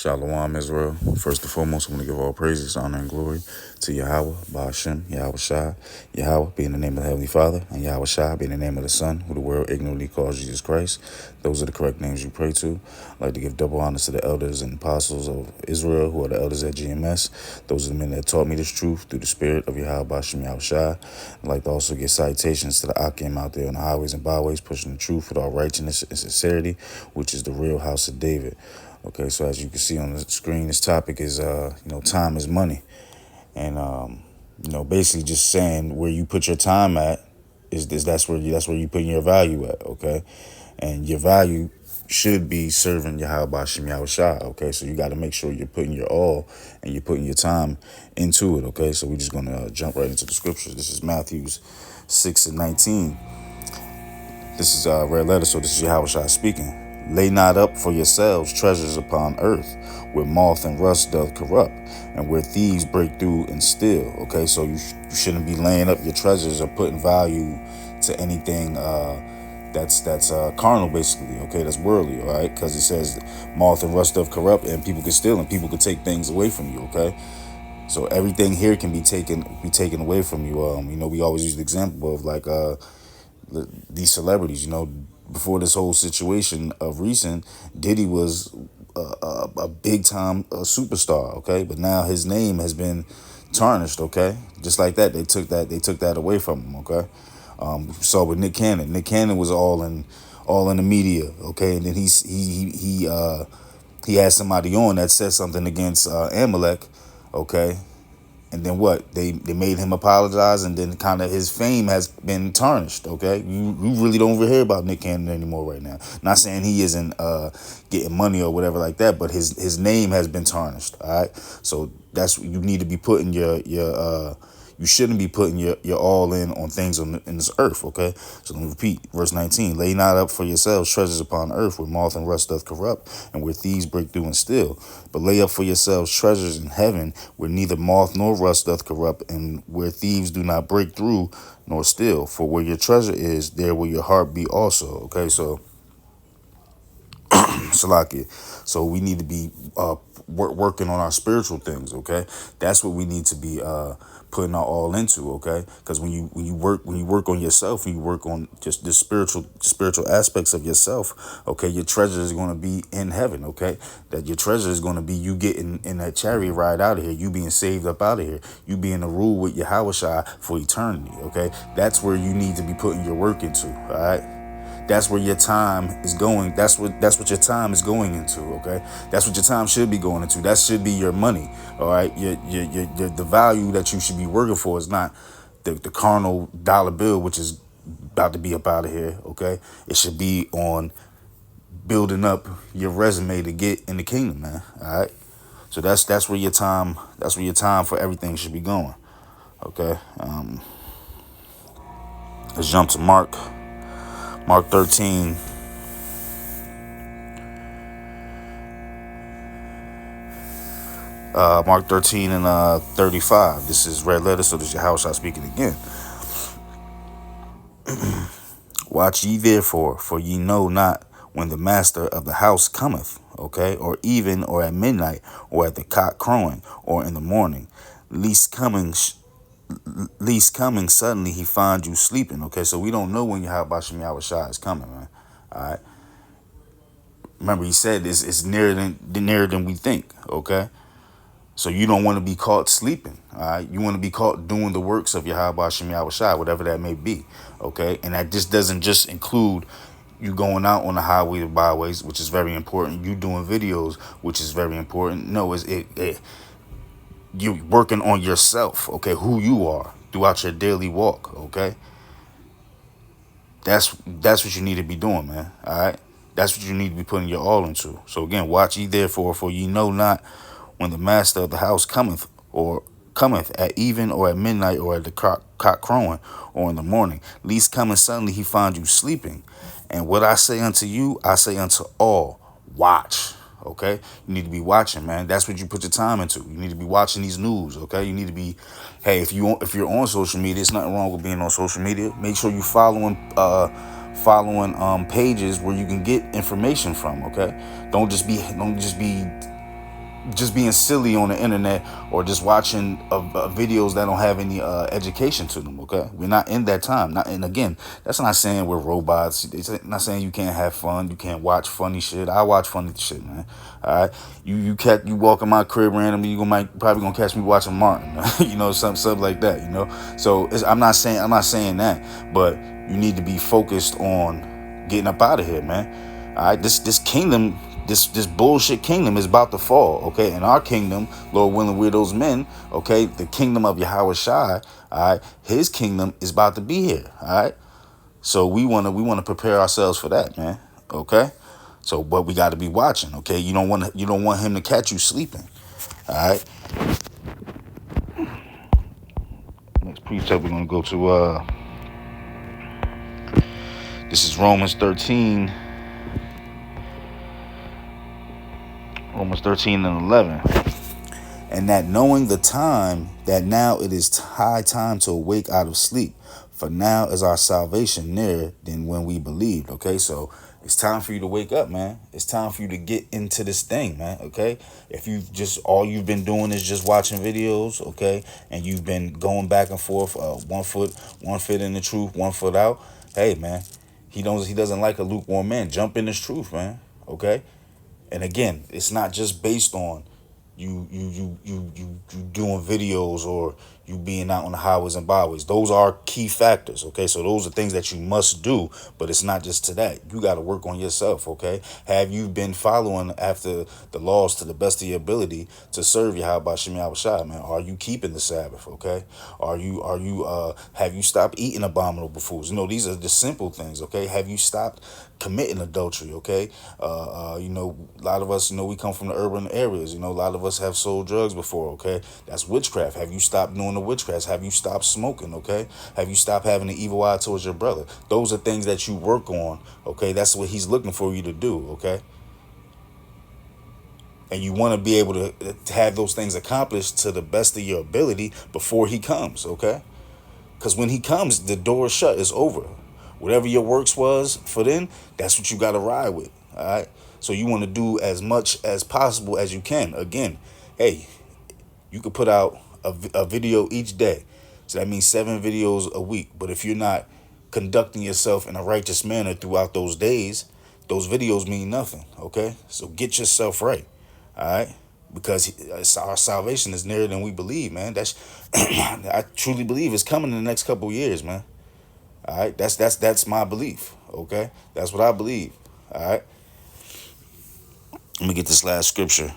Shalom, Israel. First and foremost, I want to give all praises, honor, and glory to Yahweh, Ba'ashem, Yahweh Shai. Yahweh being the name of the Heavenly Father, and Yahweh Shai being the name of the Son, who the world ignorantly calls Jesus Christ. Those are the correct names you pray to. I'd like to give double honors to the elders and apostles of Israel, who are the elders at GMS. Those are the men that taught me this truth through the spirit of Yahweh, Ba'ashem, Yahweh Shai. I'd like to also give citations to the Akim out there on the highways and byways, pushing the truth with all righteousness and sincerity, which is the real house of David. Okay, so as you can see on the screen, this topic is, time is money. And, basically just saying where you put your time at that's where you putting your value at, okay? And your value should be serving Yahweh Ba'ashem Yahweh Shai, okay? So you got to make sure you're putting your all and you're putting your time into it, okay? So we're just going to jump right into the scriptures. This is Matthew 6:19. This is red letter, so this is Yahweh Shai speaking. Lay not up for yourselves treasures upon earth, where moth and rust doth corrupt, and where thieves break through and steal. Okay, so you shouldn't be laying up your treasures or putting value to anything that's carnal, basically. Okay, that's worldly, all right? Because it says moth and rust doth corrupt, and people can steal and people can take things away from you. Okay, so everything here can be taken away from you. We always use the example of like these celebrities. Before this whole situation of recent, Diddy was a big time superstar, okay, but now his name has been tarnished, okay, just like that. They took that away from him, okay. Saw with Nick Cannon. Nick Cannon was all in the media, okay, and then he had somebody on that said something against Amalek, okay. And then what? They made him apologize, and then kind of his fame has been tarnished, okay? You really don't ever hear about Nick Cannon anymore right now. Not saying he isn't getting money or whatever like that, but his name has been tarnished, all right? So that's, you need to be putting you shouldn't be putting your all in on things in this earth, okay? So let me repeat, verse 19. Lay not up for yourselves treasures upon earth, where moth and rust doth corrupt, and where thieves break through and steal. But lay up for yourselves treasures in heaven, where neither moth nor rust doth corrupt, and where thieves do not break through nor steal. For where your treasure is, there will your heart be also, okay? So, Salakia. So we need to be working on our spiritual things, okay? That's what we need to be putting our all into, okay? Because when you work on yourself, and you work on just the spiritual aspects of yourself, okay, your treasure is going to be in heaven, okay? That your treasure is going to be you getting in that chariot ride out of here, you being saved up out of here, you being to rule with Yahweh Shai for eternity, okay? That's where you need to be putting your work into, all right? That's where your time is going. That's what your time is going into, okay? That's what your time should be going into. That should be your money, all right? The value that you should be working for is not the carnal dollar bill, which is about to be up out of here, okay? It should be on building up your resume to get in the kingdom, man, all right? So that's where your time for everything should be going, okay? Let's jump to Mark 13. Mark 13 and 35. This is red letter, so this is your house. I'm speaking again. Watch ye therefore, for ye know not when the master of the house cometh, okay, or even or at midnight, or at the cock crowing, or in the morning, least coming suddenly he find you sleeping, okay? So we don't know when Yahweh Ba'ashem Yahweh Shai is coming, man. All right. Remember, he said it's nearer than we think, okay? So you don't want to be caught sleeping, all right? You want to be caught doing the works of Yahweh Ba'ashem Yahweh Shai, whatever that may be, okay? And that just doesn't just include you going out on the highway or byways, which is very important. You doing videos, which is very important. No, you working on yourself, okay? Who you are throughout your daily walk, okay? That's what you need to be doing, man, all right? That's what you need to be putting your all into. So again, watch ye therefore, for ye know not when the master of the house cometh at even or at midnight, or at the cock crowing, or in the morning, least coming suddenly he find you sleeping. And what I say unto you, I say unto all, watch. Okay, you need to be watching, man. That's what you put your time into. You need to be watching these news. Okay, you need to be, hey, if you're on social media, there's nothing wrong with being on social media. Make sure you following pages where you can get information from. Okay, don't just be just being silly on the internet or just watching videos that don't have any education to them. Okay, we're not in that time. Not, and again, that's not saying we're robots. It's not saying you can't have fun, you can't watch funny shit. I watch funny shit, man. All right, you walk in my crib randomly, probably gonna catch me watching Martin. You know, something like that. You know, so I'm not saying that, but you need to be focused on getting up out of here, man. All right, this kingdom. This bullshit kingdom is about to fall, okay? And our kingdom, Lord willing, we're those men, okay? The kingdom of Yahweh Shai, all right? His kingdom is about to be here, all right? So we wanna prepare ourselves for that, man, okay? So, but we got to be watching, okay? You don't want him to catch you sleeping, all right? Next precept we're gonna go to. This is Romans 13. Romans 13 and 11. And that knowing the time, that now it is high time to awake out of sleep. For now is our salvation nearer than when we believed. Okay, so it's time for you to wake up, man. It's time for you to get into this thing, man. Okay, if all you've been doing is just watching videos, okay, and you've been going back and forth, 1 foot in the truth, 1 foot out. Hey, man, he doesn't like a lukewarm man. Jump in this truth, man. Okay. And again, it's not just based on you doing videos or you being out on the highways and byways. Those are key factors, okay? So those are things that you must do, but it's not just to that. You got to work on yourself, okay? Have you been following after the laws to the best of your ability to serve Yahweh Shem Yahweh Shai, man? Are you keeping the Sabbath, okay? Have you stopped eating abominable foods? You know, these are the simple things, okay? Have you stopped committing adultery, okay? You know, a lot of us, you know, we come from the urban areas. You know, a lot of us have sold drugs before, okay? That's witchcraft. Have you stopped doing the witchcraft? Have you stopped smoking, okay? Have you stopped having an evil eye towards your brother? Those are things that you work on, okay? That's what he's looking for you to do, okay? And you want to be able to have those things accomplished to the best of your ability before he comes, okay? Because when he comes, the door is shut. It's over. Whatever your works was for then, that's what you got to ride with, all right? So you want to do as much as possible as you can. Again, hey, you could put out a video each day. So that means 7 videos a week. But if you're not conducting yourself in a righteous manner throughout those days, those videos mean nothing, okay? So get yourself right, all right? Because our salvation is nearer than we believe, man. That's I truly believe it's coming in the next couple of years, man. All right, that's my belief, okay? That's what I believe, all right? Let me get this last scripture.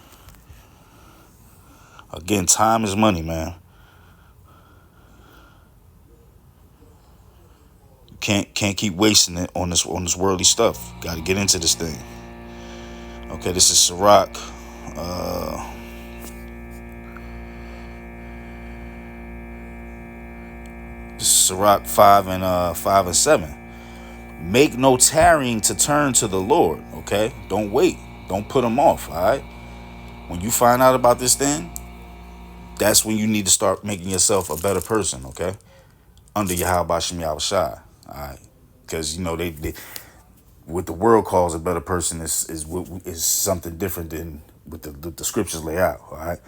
Again, time is money, man. You can't keep wasting it on this worldly stuff. Got to get into this thing. Okay, this is Sirach. This is Sirach 5 and 7. Make no tarrying to turn to the Lord. Okay, don't wait. Don't put him off. All right. When you find out about this thing, that's when you need to start making yourself a better person, okay? Under Yahweh Shem Yahweh Shai, all right? Because, you know, they what the world calls a better person is something different than what the scriptures lay out, all right?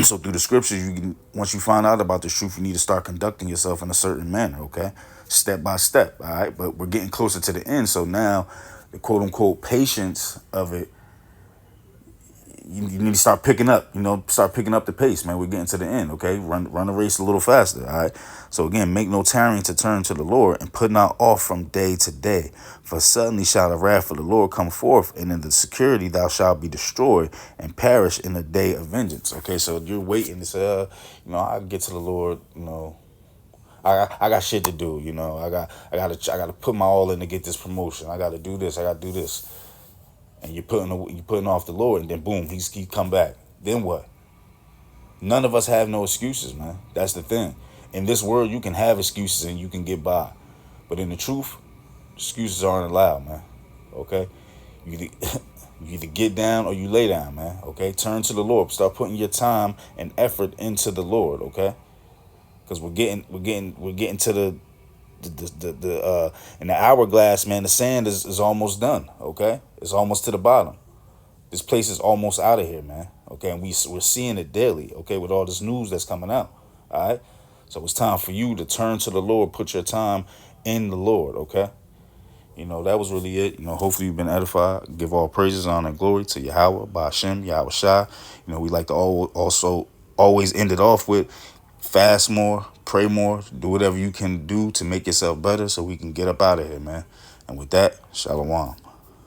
So through the scriptures, once you find out about this truth, you need to start conducting yourself in a certain manner, okay? Step by step, all right? But we're getting closer to the end, so now the quote-unquote patience of it, you need to start picking up, start picking up the pace, man. We're getting to the end, okay? Run the race a little faster, all right? So again, make no tarrying to turn to the Lord and put not off from day to day. For suddenly shall the wrath of the Lord come forth, and in the security thou shalt be destroyed and perish in the day of vengeance. Okay, so you're waiting to say, I get to the Lord, I got shit to do, I gotta put my all in to get this promotion. I gotta do this, and you're putting off the Lord, and then boom, he come back. Then what? None of us have no excuses, man. That's the thing. In this world, you can have excuses and you can get by, but in the truth, excuses aren't allowed, man. Okay, you either get down or you lay down, man. Okay, turn to the Lord. Start putting your time and effort into the Lord. Okay, because we're getting to the in the hourglass, man. The sand is almost done. Okay, it's almost to the bottom. This place is almost out of here, man. Okay, and we're seeing it daily. Okay, with all this news that's coming out. All right, so it's time for you to turn to the Lord, put your time in the Lord. Okay. That was really it. Hopefully you've been edified. Give all praises, honor, and glory to Yahweh, Ba'ashem, Yahweh Shai. We like to also always end it off with fast more, pray more, do whatever you can do to make yourself better so we can get up out of here, man. And with that, shalom.